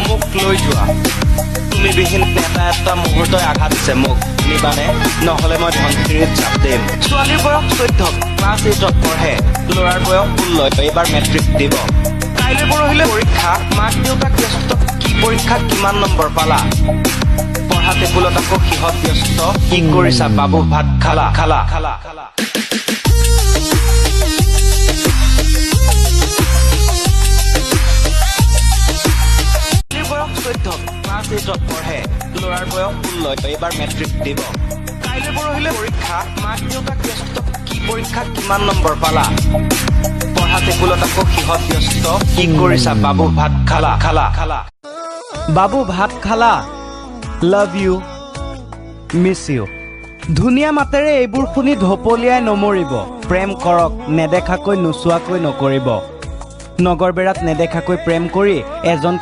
মোক লৈ যোৱা তুমি বিহীন এটা মুহূৰ্তই আঘাত দিছে মোক নিবানে নহ'লে মই ধনশিৰিত চাপ দিম ছোৱালীৰ বয়স 14 ক্লাছ 8ত পঢ়ে ল'ৰাৰ বয়স 16 এইবাৰ মেট্ৰিক দিব কাইলৈ পৰহিলৈ পৰীক্ষা মাক দেউতাক ব্যস্ত কি পৰীক্ষাত কিমান নম্বৰ পালা পঢ়া টেবুলত আকৌ সিহঁত ব্যস্ত কি কৰিছা বাবু ভাত খালা খালা খালা খালা ক্লাছ 8ত পঢ়ে ল'ৰাৰ বয়স 16 এইবাৰ মেট্ৰিক দিব কাইলৈ পৰহিলৈ পৰীক্ষা মাক দেউতাক ব্যস্ত কি পৰীক্ষাত কিমান নম্বৰ পালা পঢ়া টেবুলত আকৌ সিহঁত ব্যস্ত কি কৰিছা বাবু ভাত খালা খালা খালা বাবু ভাত খালা লাভ ইউ মিছ ইউ ধুনীয়া মাতেৰে এইবোৰ শুনি ঢপলিয়াই নমৰিব প্ৰেম কৰক নেদেখাকৈ নোচোৱাকৈ নকৰিব নগৰ বেৰাত নেদেখাকৈ প্ৰেম কৰি এজন